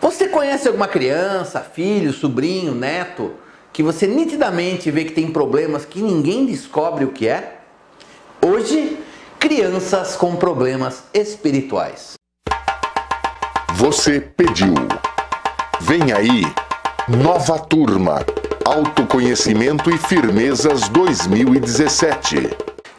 Você conhece alguma criança, filho, sobrinho, neto, que você nitidamente vê que tem problemas que ninguém descobre o que é? Hoje, crianças com problemas espirituais. Você pediu. Vem aí, nova turma, Autoconhecimento e Firmezas 2017.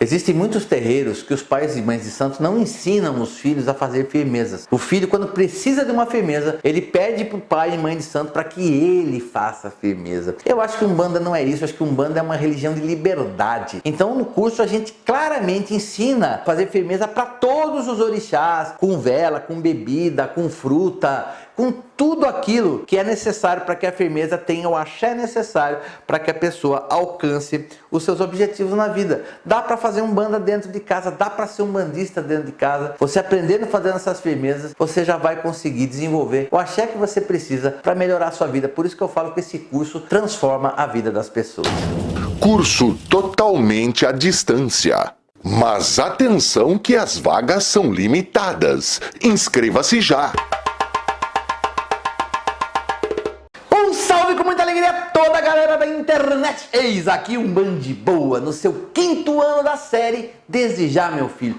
Existem muitos terreiros que os pais e mães de santos não ensinam os filhos a fazer firmezas. O filho, quando precisa de uma firmeza, ele pede para o pai e mãe de santo para que ele faça a firmeza. Eu acho que Umbanda não é isso, eu acho que Umbanda é uma religião de liberdade. Então no curso a gente claramente ensina a fazer firmeza para todos os orixás, com vela, com bebida, com fruta, com tudo aquilo que é necessário para que a firmeza tenha o axé necessário para que a pessoa alcance os seus objetivos na vida. Dá para fazer Umbanda dentro de casa, dá para ser umbandista dentro de casa. Você aprendendo fazendo essas firmezas, você já vai conseguir desenvolver o axé que você precisa para melhorar a sua vida. Por isso que eu falo que esse curso transforma a vida das pessoas. Curso totalmente à distância. Mas atenção que as vagas são limitadas. Inscreva-se já! Com muita alegria toda a galera da internet. Eis aqui um Bandiboa no seu 5º ano da série. Desde já, meu filho,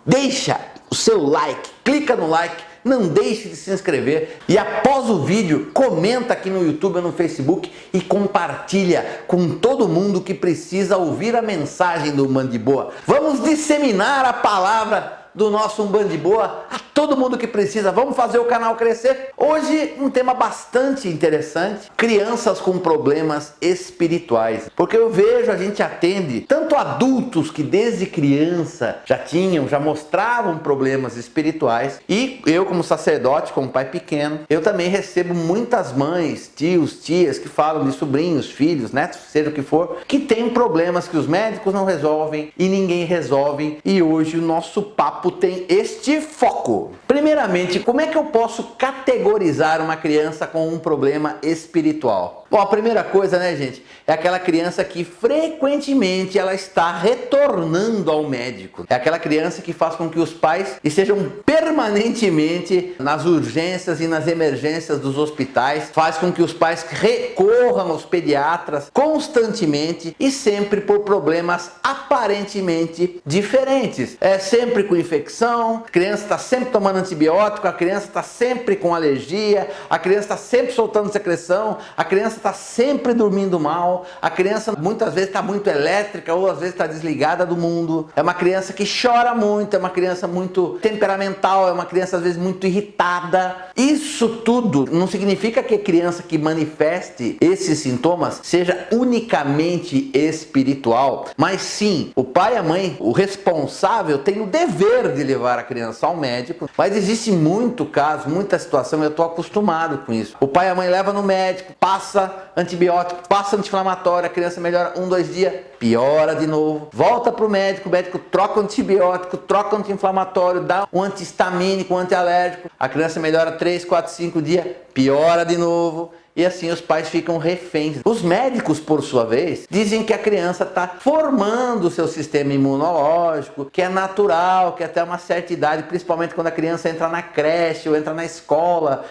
deixa o seu like, clica no like, não deixe de se inscrever e após o vídeo comenta aqui no YouTube ou no Facebook e compartilha com todo mundo que precisa ouvir a mensagem do Bandiboa. Vamos disseminar a palavra do nosso Bandiboa a todo mundo que precisa. Vamos fazer o canal crescer. Hoje um tema bastante interessante: crianças com problemas espirituais. Porque eu vejo, a gente atende tanto adultos que desde criança já mostravam problemas espirituais, e eu como sacerdote, como pai pequeno, eu também recebo muitas mães, tios, tias que falam de sobrinhos, filhos, netos, seja o que for, que tem problemas que os médicos não resolvem e ninguém resolve, e hoje o nosso papo tem este foco. Primeiramente, como é que eu posso categorizar uma criança com um problema espiritual? Bom, a primeira coisa, né, gente, é aquela criança que frequentemente ela está retornando ao médico. É aquela criança que faz com que os pais estejam permanentemente nas urgências e nas emergências dos hospitais, faz com que os pais recorram aos pediatras constantemente e sempre por problemas aparentemente diferentes. É sempre com infecção, a criança está sempre tomando antibiótico, a criança está sempre com alergia, a criança está sempre soltando secreção, a criança está sempre dormindo mal, a criança muitas vezes está muito elétrica ou às vezes está desligada do mundo, é uma criança que chora muito, é uma criança muito temperamental, é uma criança às vezes muito irritada. Isso tudo não significa que a criança que manifeste esses sintomas seja unicamente espiritual, mas sim, o pai e a mãe, o responsável, tem o dever de levar a criança ao médico, mas existe muito caso, muita situação, eu estou acostumado com isso. O pai e a mãe levam no médico, passa antibiótico, passa anti-inflamatório, a criança melhora 1, 2 dias, piora de novo, volta para o médico troca o antibiótico, troca o anti-inflamatório, dá um antihistamínico, um antialérgico, a criança melhora 3, 4, 5 dias, piora de novo. E assim os pais ficam reféns. Os médicos, por sua vez, dizem que a criança está formando o seu sistema imunológico, que é natural, que até uma certa idade, principalmente quando a criança entra na creche ou entra na escola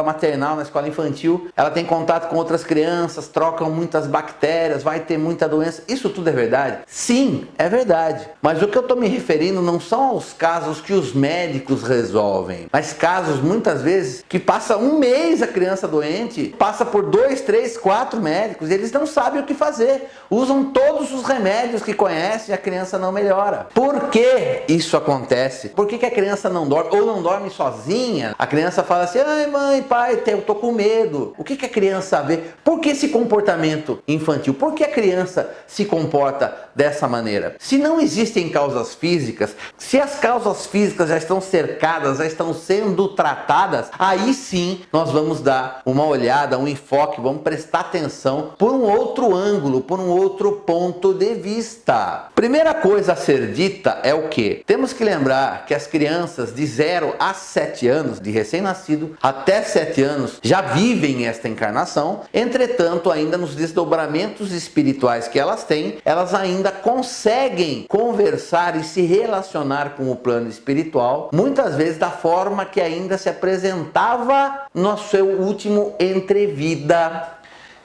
maternal, na escola infantil, ela tem contato com outras crianças, trocam muitas bactérias, vai ter muita doença. Isso tudo é verdade? Sim, é verdade. Mas o que eu estou me referindo não são aos casos que os médicos resolvem, mas casos muitas vezes que passa um mês a criança doente, passa por 2, 3, 4 médicos, eles não sabem o que fazer, usam todos os remédios que conhecem e a criança não melhora. Por que isso acontece? Por que a criança não dorme ou não dorme sozinha? A criança fala assim: ai mãe, pai, eu tô com medo. O que a criança vê? Por que esse comportamento infantil? Por que a criança se comporta dessa maneira? Se não existem causas físicas, se as causas físicas já estão cercadas, já estão sendo tratadas, aí sim nós vamos dar uma olhada, um enfoque, vamos prestar atenção por um outro ângulo, por um outro ponto de vista. Primeira coisa a ser dita é o quê? Temos que lembrar que as crianças de 0 a 7 anos, de recém-nascido até 7 anos, já vivem esta encarnação. Entretanto, ainda nos desdobramentos espirituais que elas têm, elas ainda conseguem conversar e se relacionar com o plano espiritual, muitas vezes da forma que ainda se apresentava no seu último entrevida.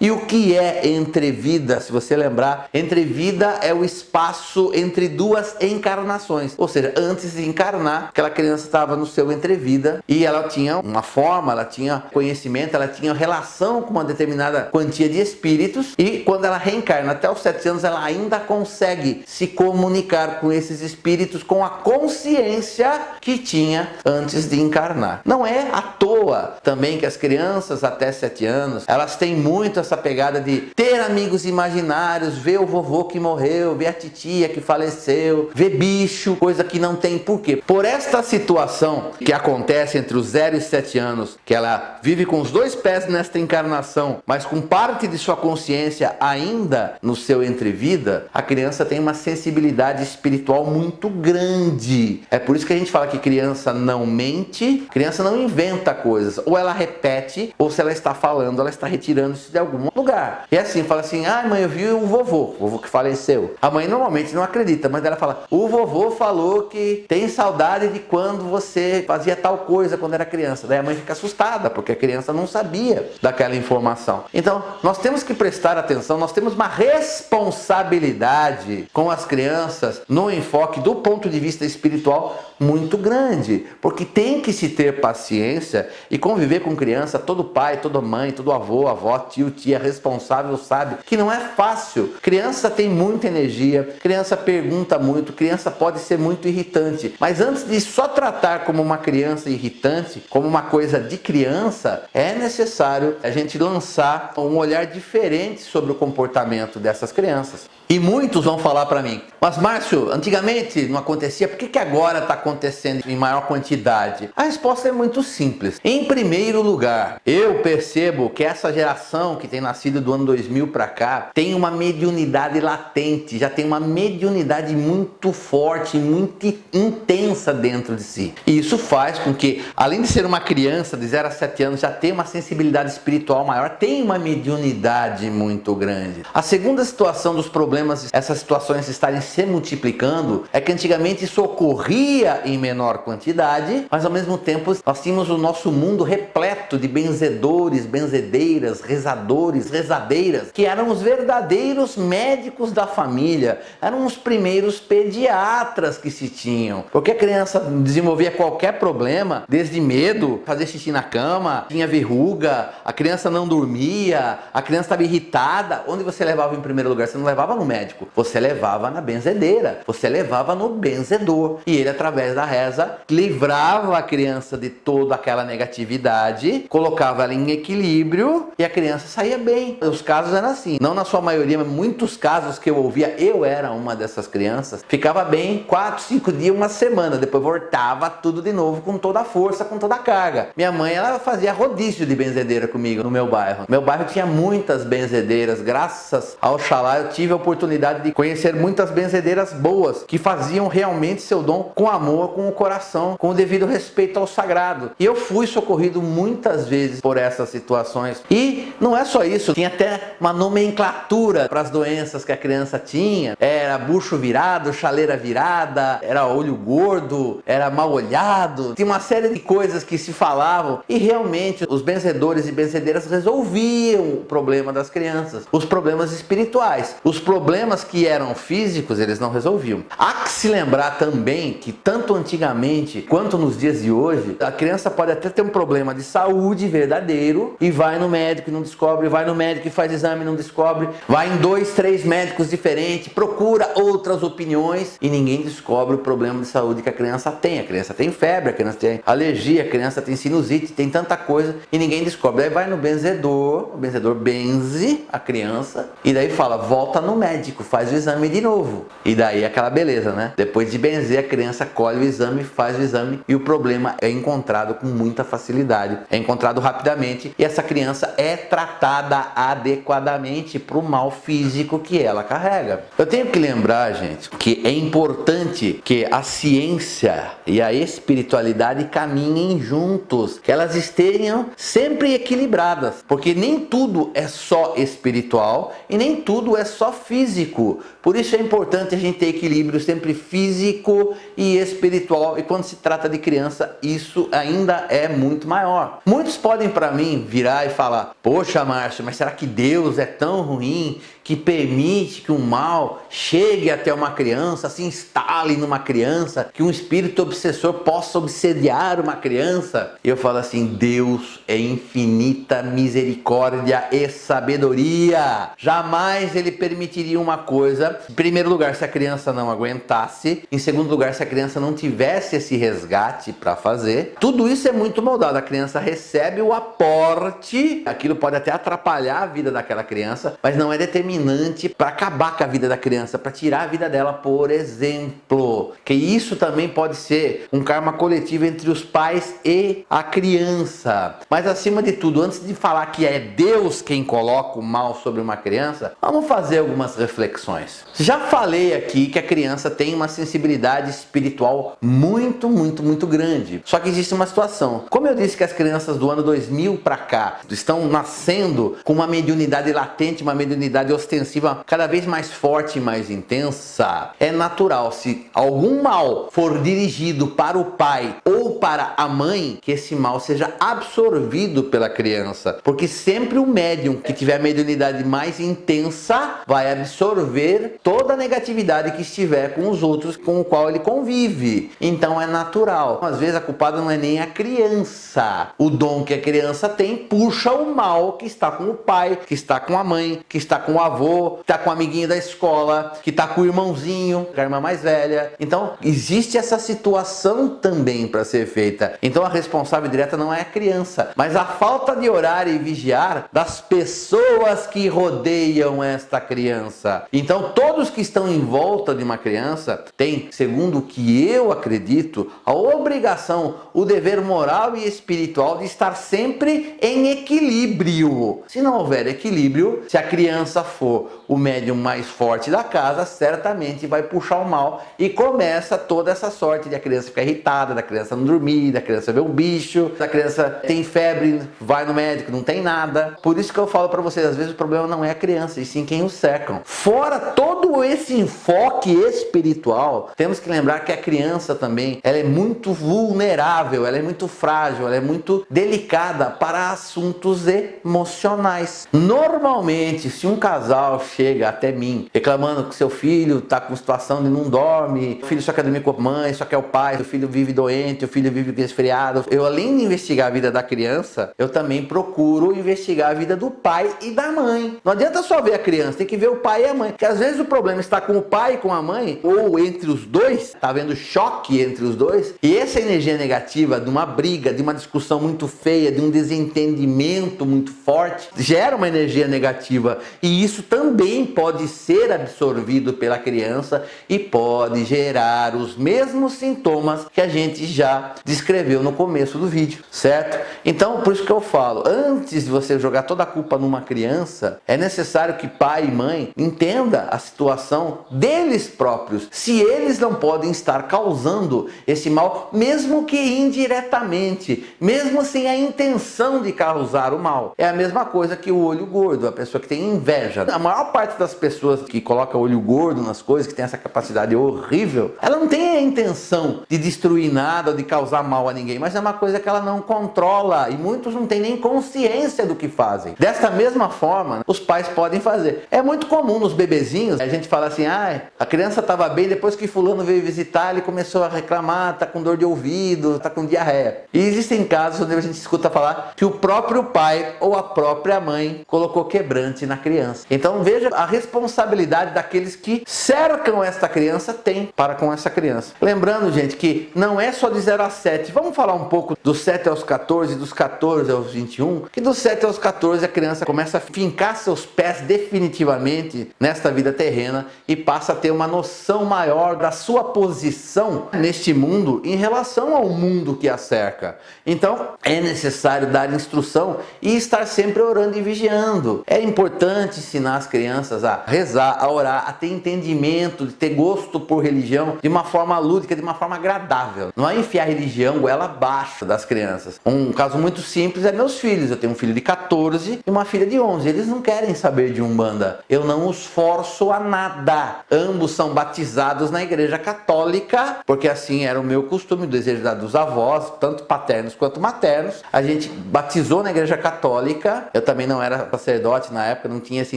E o que é entrevida? Se você lembrar, entrevida é o espaço entre duas encarnações. Ou seja, antes de encarnar, aquela criança estava no seu entrevida e ela tinha uma forma, ela tinha conhecimento, ela tinha relação com uma determinada quantia de espíritos, e quando ela reencarna até os 7 anos, ela ainda consegue se comunicar com esses espíritos com a consciência que tinha antes de encarnar. Não é à toa também que as crianças até 7 anos, elas têm muito essa pegada de ter amigos imaginários, ver o vovô que morreu, ver a titia que faleceu, ver bicho, coisa que não tem porquê. Por esta situação que acontece entre os 0 e 7 anos, que ela vive com os 2 pés nesta encarnação, mas com parte de sua consciência ainda no seu entrevida, a criança tem uma sensibilidade espiritual muito grande. É por isso que a gente fala que criança não mente, criança não inventa coisas. Ou ela repete, ou se ela está falando, ela está retirando isso de algum lugar. E assim, fala assim, mãe, eu vi o vovô que faleceu. A mãe normalmente não acredita, mas ela fala, o vovô falou que tem saudade de quando você fazia tal coisa quando era criança. Daí a mãe fica assustada, porque a criança não sabia daquela informação. Então, nós temos que prestar atenção, nós temos uma responsabilidade com as crianças no enfoque do ponto de vista espiritual muito grande, porque tem que se ter paciência e conviver com criança. Todo pai, toda mãe, todo avô, avó, tio, tia responsável sabe que não é fácil. Criança tem muita energia, criança pergunta muito, criança pode ser muito irritante, mas antes de só tratar como uma criança irritante, como uma coisa de criança, é necessário a gente lançar um olhar diferente sobre o comportamento dessas crianças. E muitos vão falar para mim, mas Márcio, antigamente não acontecia, por que agora está acontecendo em maior quantidade? A resposta é muito simples. Em primeiro lugar, eu percebo que essa geração que tem nascido do ano 2000 para cá tem uma mediunidade latente, já tem uma mediunidade muito forte, muito intensa dentro de si. E isso faz com que, além de ser uma criança de 0 a 7 anos, já tem uma sensibilidade espiritual maior, tem uma mediunidade muito grande. A segunda situação dos problemas, essas situações estarem se multiplicando, é que antigamente isso ocorria em menor quantidade, mas ao mesmo tempo nós tínhamos o nosso mundo repleto de benzedores, benzedeiras, rezadores, rezadeiras, que eram os verdadeiros médicos da família, eram os primeiros pediatras que se tinham, porque a criança desenvolvia qualquer problema, desde medo, fazer xixi na cama, tinha verruga, a criança não dormia, a criança estava irritada. Onde você levava em primeiro lugar? Você não levava no médico, você levava na benzedeira, você levava no benzedor, e ele, através da reza, livrava a criança de toda aquela negatividade, colocava ela em equilíbrio e a criança saía bem. Os casos eram assim, não na sua maioria, mas muitos casos que eu ouvia, eu era uma dessas crianças, ficava bem 4, 5 dias, uma semana, depois voltava tudo de novo com toda a força, com toda a carga. Minha mãe, ela fazia rodízio de benzedeira comigo no meu bairro. Meu bairro tinha muitas benzedeiras, graças ao Oxalá eu tive a oportunidade de conhecer muitas benzedeiras boas, que faziam realmente seu dom com amor, com o coração, com o devido respeito ao sagrado. E eu fui socorrido muitas vezes por essas situações. E não é só isso, tinha até uma nomenclatura para as doenças que a criança tinha. Era bucho virado, chaleira virada, era olho gordo, era mal olhado. Tinha uma série de coisas que se falavam e realmente os benzedores e benzedeiras resolviam o problema das crianças, os problemas espirituais. Os problemas que eram físicos, eles não resolviam. Há que se lembrar também que tanto antigamente quanto nos dias de hoje, a criança pode até ter um problema de saúde verdadeiro e vai no médico e não descobre, vai no médico e faz exame e não descobre, vai em 2, 3 médicos diferentes, procura outras opiniões e ninguém descobre o problema de saúde que a criança tem. A criança tem febre, a criança tem alergia, a criança tem sinusite, tem tanta coisa e ninguém descobre. Aí vai no benzedor, o benzedor benze a criança e daí fala, volta no médico, faz o exame de novo. E daí aquela beleza, né? Depois de benzer, a criança colhe o exame, faz o exame e o problema é encontrado com muita facilidade, é encontrado rapidamente e essa criança é tratada tratada adequadamente para o mal físico que ela carrega. Eu tenho que lembrar, gente, que é importante que a ciência e a espiritualidade caminhem juntos, que elas estejam sempre equilibradas, porque nem tudo é só espiritual e nem tudo é só físico. Por isso é importante a gente ter equilíbrio sempre físico e espiritual, e quando se trata de criança, isso ainda é muito maior. Muitos podem para mim virar e falar: poxa, Márcio, mas será que Deus é tão ruim que permite que o mal chegue até uma criança, se instale numa criança, que um espírito obsessor possa obsediar uma criança? Eu falo assim: Deus é infinita misericórdia e sabedoria. Jamais ele permitiria uma coisa, em primeiro lugar, se a criança não aguentasse, em segundo lugar, se a criança não tivesse esse resgate para fazer. Tudo isso é muito moldado. A criança recebe o aporte, aquilo pode até atrapalhar a vida daquela criança, mas não é determinante para acabar com a vida da criança, para tirar a vida dela, por exemplo. Que isso também pode ser um karma coletivo entre os pais e a criança. Mas acima de tudo, antes de falar que é Deus quem coloca o mal sobre uma criança, vamos fazer algumas reflexões. Já falei aqui que a criança tem uma sensibilidade espiritual muito grande. Só que existe uma situação. Como eu disse que as crianças do ano 2000 para cá estão nascendo com uma mediunidade latente, uma mediunidade ostensiva cada vez mais forte e mais intensa, é natural, se algum mal for dirigido para o pai ou para a mãe, que esse mal seja absorvido pela criança. Porque sempre o médium que tiver a mediunidade mais intensa vai absorver toda a negatividade que estiver com os outros com o qual ele convive. Então é natural. Às vezes a culpada não é nem a criança. O dom que a criança tem puxa o mal que está com o pai, que está com a mãe, que está com o avô, que está com o amiguinho da escola, que está com o irmãozinho, com a irmã mais velha. Então existe essa situação também para ser feita. Então a responsável direta não é a criança, mas a falta de orar e vigiar das pessoas que rodeiam esta criança. Então todos que estão em volta de uma criança têm, segundo o que eu acredito, a obrigação, o dever moral e espiritual de estar sempre em equilíbrio. Se não houver equilíbrio, se a criança for o médium mais forte da casa, certamente vai puxar o mal e começa toda essa sorte de a criança ficar irritada, da criança não dormir, da criança ver um bicho, da criança tem febre, vai no médico, não tem nada. Por isso que eu falo para vocês, às vezes o problema não é a criança, e sim quem o cercam. Fora todo esse enfoque espiritual, temos que lembrar que a criança também, ela é muito vulnerável, ela é muito frágil, ela é muito delicada para assuntos emocionais. Normalmente, se um casal chega até mim reclamando que seu filho está com situação de não dorme, o filho só quer dormir com a mãe, só quer o pai, o filho vive doente, o filho vive resfriado, eu, além de investigar a vida da criança, eu também procuro investigar a vida do pai e da mãe. Não adianta só ver a criança, tem que ver o pai e a mãe, porque às vezes o problema está com o pai e com a mãe, ou entre os dois, está havendo choque entre os dois, e essa energia negativa de uma briga, de uma discussão muito feia, de um desentendimento muito forte, gera uma energia negativa, e isso também pode ser absorvido pela criança e pode gerar os mesmos sintomas que a gente já descreveu no começo do vídeo, certo? Então, por isso que eu falo, antes de você jogar toda a culpa numa criança, é necessário que pai e mãe entendam a situação deles próprios, se eles não podem estar causando esse mal, mesmo que indiretamente, mesmo sem a intenção de causar o mal. É a mesma coisa que o olho gordo, a pessoa que tem inveja. A maior parte das pessoas que colocam olho gordo nas coisas, que tem essa capacidade horrível, ela não tem a intenção de destruir nada ou de causar mal a ninguém, mas é uma coisa que ela não controla, e muitos não têm nem consciência do que fazem. Desta mesma forma, os pais podem fazer. É muito comum nos bebezinhos, a gente fala assim, a criança estava bem, depois que fulano veio visitar, ele começou a reclamar, tá com dor de ouvido, tá com diarreia. E existem casos onde a gente escuta falar que o próprio pai ou a própria mãe colocou quebrante na criança. Então veja a responsabilidade daqueles que cercam esta criança tem para com essa criança. Lembrando, gente, que não é só de 0 a 7. Vamos falar um pouco dos 7 aos 14, dos 14 aos 21, que dos 7 aos 14 a criança começa a fincar seus pés definitivamente nesta vida terrena plena e passa a ter uma noção maior da sua posição neste mundo em relação ao mundo que a cerca. Então, é necessário dar instrução e estar sempre orando e vigiando. É importante ensinar as crianças a rezar, a orar, a ter entendimento, de ter gosto por religião de uma forma lúdica, de uma forma agradável. Não é enfiar religião goela abaixo das crianças. Um caso muito simples é meus filhos. Eu tenho um filho de 14 e uma filha de 11. Eles não querem saber de Umbanda. Eu não os forço a nada. Ambos são batizados na igreja católica, porque assim era o meu costume, o desejo dos avós, tanto paternos quanto maternos. A gente batizou na igreja católica. Eu também não era sacerdote na época, não tinha esse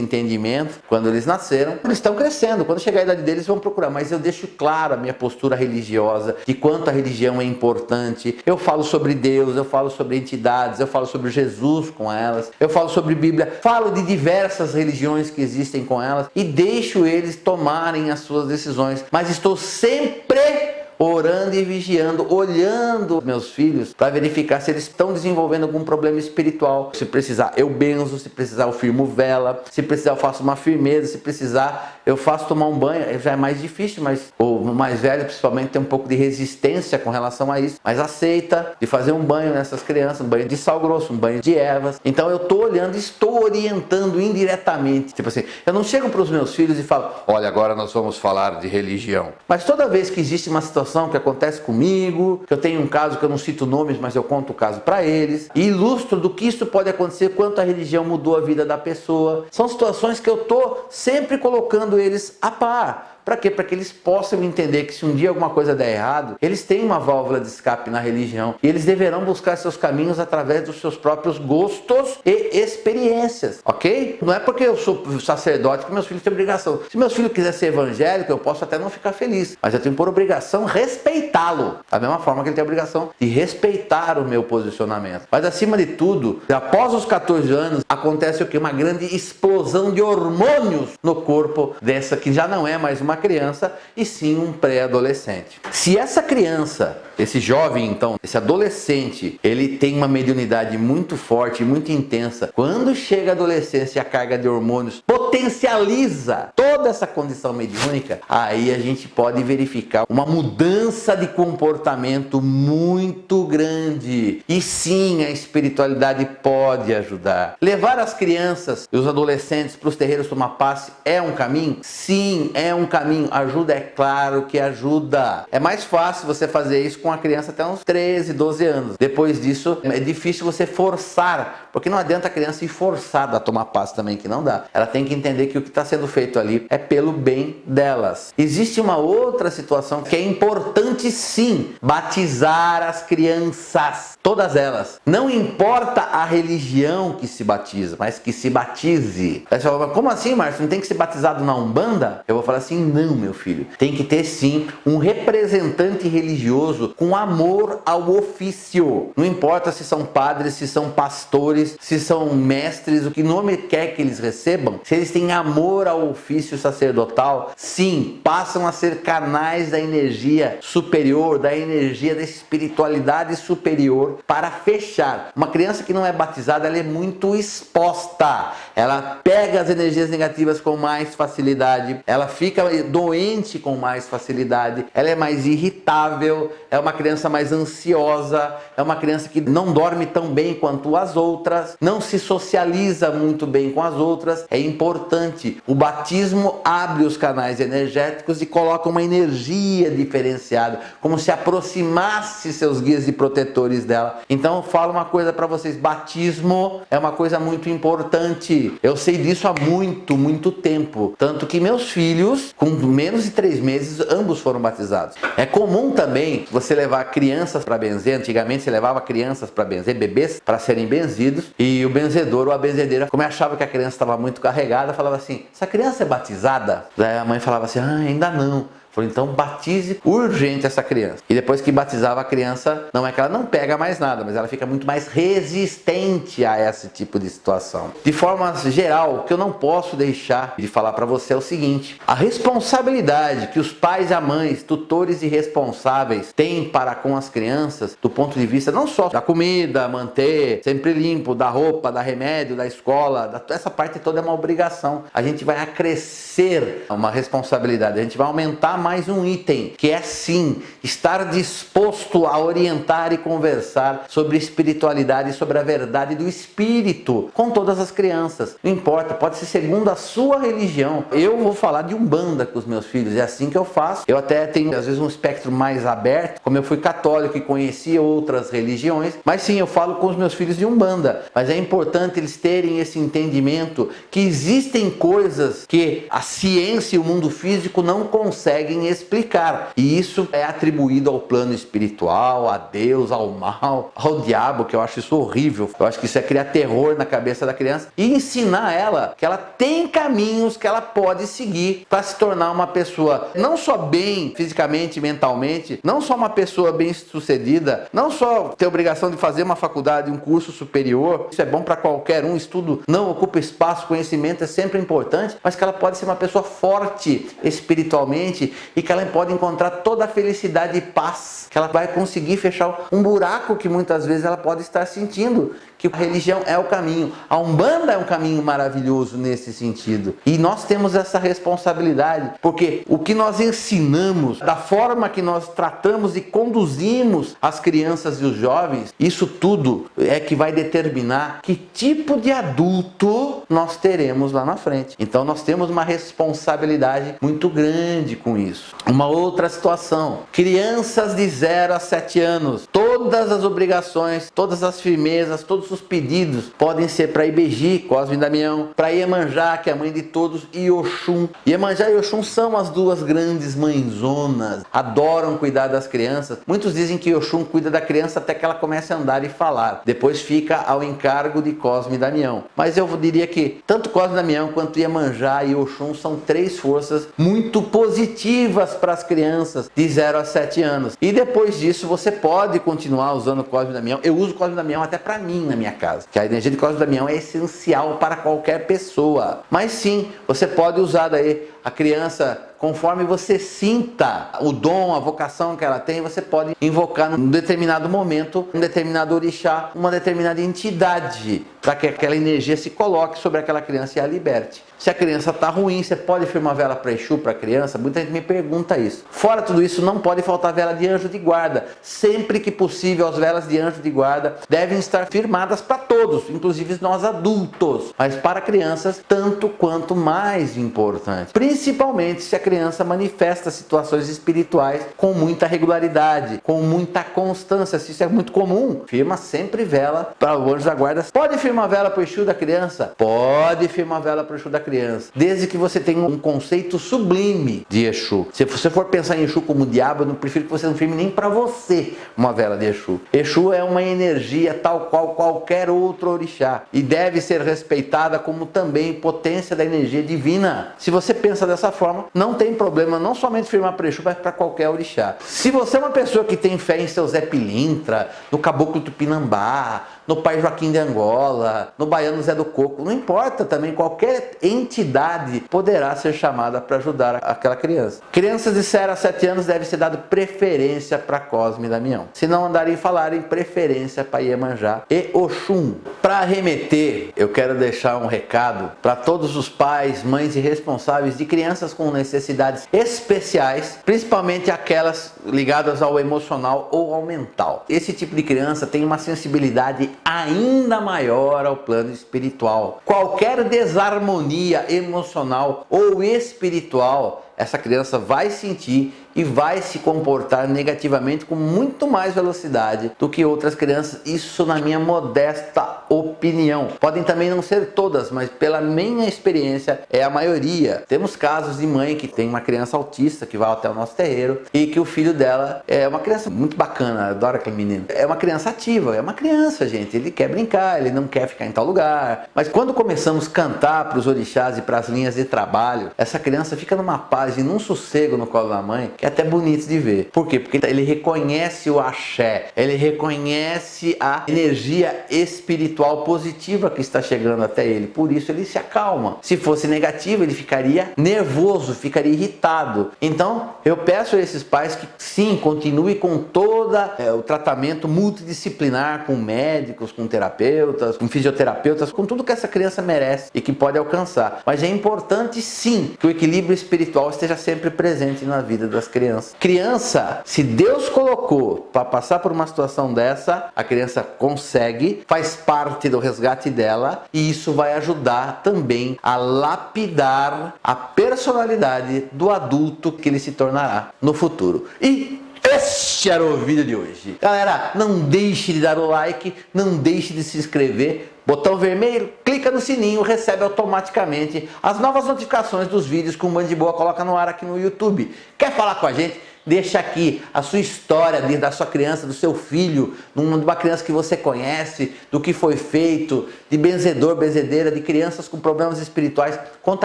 entendimento quando eles nasceram. Eles estão crescendo. Quando chegar a idade deles, vão procurar. Mas eu deixo claro a minha postura religiosa, de quanto a religião é importante. Eu falo sobre Deus, eu falo sobre entidades, eu falo sobre Jesus com elas, eu falo sobre Bíblia, falo de diversas religiões que existem com elas e deixo eles tomarem as suas decisões. Mas estou sempre orando e vigiando, olhando meus filhos para verificar se eles estão desenvolvendo algum problema espiritual. Se precisar, eu benzo, se precisar, eu firmo vela, se precisar, eu faço uma firmeza, se precisar, eu faço tomar um banho. Já é mais difícil, mas o mais velho principalmente tem um pouco de resistência com relação a isso, mas aceita de fazer um banho nessas crianças, um banho de sal grosso, um banho de ervas. Então eu estou olhando e estou orientando indiretamente. Tipo assim, eu não chego para os meus filhos e falo, olha, agora nós vamos falar de religião. Mas toda vez que existe uma situação que acontece comigo, que eu tenho um caso que eu não cito nomes, mas eu conto o caso para eles, e ilustro do que isso pode acontecer, quanto a religião mudou a vida da pessoa. São situações que eu estou sempre colocando eles a par. Para quê? Para que eles possam entender que se um dia alguma coisa der errado, eles têm uma válvula de escape na religião e eles deverão buscar seus caminhos através dos seus próprios gostos e experiências, ok? Não é porque eu sou sacerdote que meus filhos têm obrigação. Se meus filhos quiserem ser evangélicos, eu posso até não ficar feliz, mas eu tenho por obrigação respeitá-lo, da mesma forma que ele tem a obrigação de respeitar o meu posicionamento. Mas acima de tudo, após os 14 anos, acontece o quê? Uma grande explosão de hormônios no corpo dessa que já não é mais uma criança e sim um pré-adolescente. Se essa criança, esse jovem então, esse adolescente, ele tem uma mediunidade muito forte, muito intensa, quando chega a adolescência e a carga de hormônios potencializa toda essa condição mediúnica, aí a gente pode verificar uma mudança de comportamento muito grande. E sim, a espiritualidade pode ajudar. Levar as crianças e os adolescentes para os terreiros tomar passe é um caminho? Sim, é um caminho. Ajuda? É claro que ajuda. É mais fácil você fazer isso com a criança até uns 13, 12 anos. Depois disso, é difícil você forçar, porque não adianta a criança ir forçada a tomar passe também, que não dá. Ela tem que entender que o que está sendo feito ali é pelo bem delas. Existe uma outra situação que é importante sim, batizar as crianças, todas elas. Não importa a religião que se batiza, mas que se batize. Aí você fala, como assim, Márcio? Não tem que ser batizado na Umbanda? Eu vou falar assim, não, meu filho. Tem que ter sim um representante religioso com amor ao ofício. Não importa se são padres, se são pastores, se são mestres, o que nome quer que eles recebam, se eles têm amor ao ofício sacerdotal, sim, passam a ser canais da energia superior, da energia da espiritualidade superior para fechar. Uma criança que não é batizada, ela é muito exposta. Ela pega as energias negativas com mais facilidade, ela fica doente com mais facilidade, ela é mais irritável, é uma criança mais ansiosa, é uma criança que não dorme tão bem quanto as outras, não se socializa muito bem com as outras. É importante. O batismo abre os canais energéticos e coloca uma energia diferenciada, como se aproximasse seus guias e protetores dela. Então eu falo uma coisa para vocês, batismo é uma coisa muito importante. Eu sei disso há muito tempo, tanto que meus filhos, com menos de 3 meses, ambos foram batizados. É comum também você levar crianças para benzer. Antigamente você levava crianças para benzer, bebês para serem benzidos, e o benzedor ou a benzedeira, como achava que a criança estava muito carregada, falava assim, essa criança é batizada? Daí a mãe falava assim, ainda não. Falou, então batize urgente essa criança. E depois que batizava a criança, não é que ela não pega mais nada, mas ela fica muito mais resistente a esse tipo de situação. De forma geral, o que eu não posso deixar de falar para você é o seguinte: a responsabilidade que os pais e as mães, tutores e responsáveis têm para com as crianças, do ponto de vista não só da comida, manter sempre limpo, da roupa, da remédio, da escola, essa parte toda é uma obrigação. A gente vai acrescer uma responsabilidade, a gente vai aumentar mais um item, que é sim, estar disposto a orientar e conversar sobre espiritualidade e sobre a verdade do espírito com todas as crianças. Não importa, pode ser segundo a sua religião. Eu vou falar de Umbanda com os meus filhos, é assim que eu faço. Eu até tenho às vezes um espectro mais aberto, como eu fui católico e conhecia outras religiões, mas sim, eu falo com os meus filhos de Umbanda. Mas é importante eles terem esse entendimento que existem coisas que a ciência e o mundo físico não conseguem explicar, e isso é atribuído ao plano espiritual, a Deus, ao mal, ao diabo, que eu acho isso horrível. Eu acho que isso é criar terror na cabeça da criança e ensinar ela que ela tem caminhos que ela pode seguir para se tornar uma pessoa não só bem fisicamente, mentalmente, não só uma pessoa bem sucedida, não só ter obrigação de fazer uma faculdade, um curso superior. Isso é bom para qualquer um, estudo não ocupa espaço, conhecimento é sempre importante, mas que ela pode ser uma pessoa forte espiritualmente e que ela pode encontrar toda a felicidade e paz, que ela vai conseguir fechar um buraco que muitas vezes ela pode estar sentindo, que a religião é o caminho. A Umbanda é um caminho maravilhoso nesse sentido. E nós temos essa responsabilidade, porque o que nós ensinamos, da forma que nós tratamos e conduzimos as crianças e os jovens, isso tudo é que vai determinar que tipo de adulto nós teremos lá na frente. Então nós temos uma responsabilidade muito grande com isso. Uma outra situação, crianças de 0 a 7 anos, todas as obrigações, todas as firmezas, todos os pedidos podem ser para Ibeji, Cosme e Damião, para Iemanjá, que é a mãe de todos, e Oxum. Iemanjá e Oxum são as duas grandes mãezonas, adoram cuidar das crianças. Muitos dizem que Oxum cuida da criança até que ela comece a andar e falar. Depois fica ao encargo de Cosme e Damião. Mas eu diria que tanto Cosme e Damião quanto Iemanjá e Oxum são três forças muito positivas para as crianças de 0 a 7 anos. E depois disso você pode continuar usando Cosme e Damião. Eu uso Cosme e Damião até para mim na minha casa, que a energia de Cosme e Damião é essencial para qualquer pessoa. Mas sim, você pode usar daí a criança conforme você sinta o dom, a vocação que ela tem, você pode invocar num determinado momento, um determinado orixá, uma determinada entidade, para que aquela energia se coloque sobre aquela criança e a liberte. Se a criança está ruim, você pode firmar vela para Exu, para a criança? Muita gente me pergunta isso. Fora tudo isso, não pode faltar vela de anjo de guarda. Sempre que possível, as velas de anjo de guarda devem estar firmadas para todos, inclusive nós adultos. Mas para crianças, tanto quanto mais importante. Principalmente se a criança manifesta situações espirituais com muita regularidade, com muita constância. Se isso é muito comum, firma sempre vela para o anjo da guarda. Pode firmar vela para o Exu da criança? Pode firmar vela para o Exu da criança, desde que você tenha um conceito sublime de Exu. Se você for pensar em Exu como diabo, eu não prefiro que você não firme nem para você uma vela de Exu. Exu é uma energia tal qual qualquer outro orixá e deve ser respeitada como também potência da energia divina. Se você pensa dessa forma, não tem problema não somente firmar para Exu, mas para qualquer orixá. Se você é uma pessoa que tem fé em seu Zé Pilintra, no Caboclo Tupinambá, no Pai Joaquim de Angola, no Baiano Zé do Coco, não importa também, qualquer entidade poderá ser chamada para ajudar aquela criança. Crianças de 0 a 7 anos deve ser dado preferência para Cosme e Damião. Se não andarem falarem, preferência para Iemanjá e Oxum. Para arremeter, eu quero deixar um recado para todos os pais, mães e responsáveis de crianças com necessidades especiais, principalmente aquelas ligadas ao emocional ou ao mental. Esse tipo de criança tem uma sensibilidade ainda maior ao plano espiritual. Qualquer desarmonia emocional ou espiritual, essa criança vai sentir e vai se comportar negativamente com muito mais velocidade do que outras crianças. Isso na minha modesta opinião. Podem também não ser todas, mas pela minha experiência é a maioria. Temos casos de mãe que tem uma criança autista que vai até o nosso terreiro e que o filho dela é uma criança muito bacana, adora aquele menino. É uma criança ativa, é uma criança, gente. Ele quer brincar, ele não quer ficar em tal lugar. Mas quando começamos a cantar para os orixás e para as linhas de trabalho, essa criança fica numa paz e num sossego no colo da mãe que é até bonito de ver. Por quê? Porque ele reconhece o axé, ele reconhece a energia espiritual positiva que está chegando até ele. Por isso ele se acalma. Se fosse negativo, ele ficaria nervoso, ficaria irritado. Então, eu peço a esses pais que sim, continue com todo o tratamento multidisciplinar, com médicos, com terapeutas, com fisioterapeutas, com tudo que essa criança merece e que pode alcançar. Mas é importante sim que o equilíbrio espiritual esteja sempre presente na vida das crianças. Criança, se Deus colocou para passar por uma situação dessa, a criança consegue, faz parte do resgate dela e isso vai ajudar também a lapidar a personalidade do adulto que ele se tornará no futuro. E este era o vídeo de hoje. Galera, não deixe de dar o like, não deixe de se inscrever. Botão vermelho, clica no sininho, recebe automaticamente as novas notificações dos vídeos que o Band de Boa coloca no ar aqui no YouTube. Quer falar com a gente? Deixa aqui a sua história da sua criança, do seu filho, de uma criança que você conhece, do que foi feito, de benzedor, benzedeira, de crianças com problemas espirituais. Conta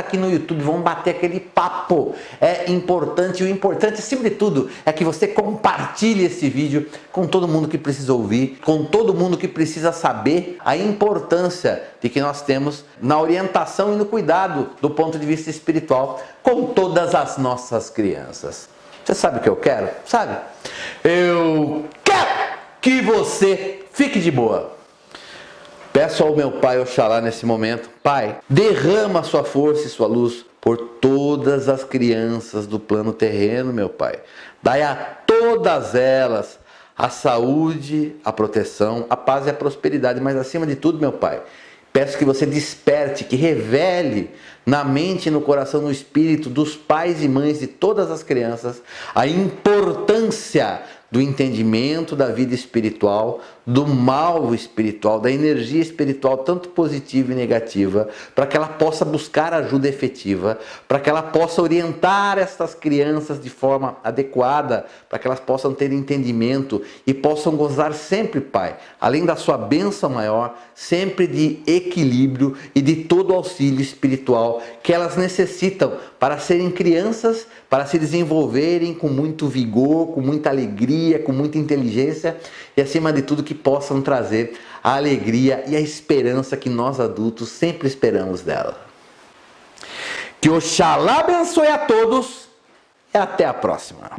aqui no YouTube, vamos bater aquele papo. É importante, o importante, acima de tudo, é que você compartilhe esse vídeo com todo mundo que precisa ouvir, com todo mundo que precisa saber a importância de que nós temos na orientação e no cuidado do ponto de vista espiritual com todas as nossas crianças. Você sabe o que eu quero? Sabe? Eu quero que você fique de boa. Peço ao meu Pai Oxalá nesse momento, Pai, derrama a sua força e sua luz por todas as crianças do plano terreno, meu Pai. Dai a todas elas a saúde, a proteção, a paz e a prosperidade, mas acima de tudo, meu Pai, peço que você desperte, que revele na mente, no coração, no espírito dos pais e mães de todas as crianças a importância do entendimento da vida espiritual, do mal espiritual, da energia espiritual, tanto positiva e negativa, para que ela possa buscar ajuda efetiva, para que ela possa orientar essas crianças de forma adequada, para que elas possam ter entendimento e possam gozar sempre, Pai, além da sua bênção maior, sempre de equilíbrio e de todo o auxílio espiritual que elas necessitam para serem crianças, para se desenvolverem com muito vigor, com muita alegria, com muita inteligência e, acima de tudo, que possam trazer a alegria e a esperança que nós adultos sempre esperamos dela. Que Oxalá abençoe a todos e até a próxima.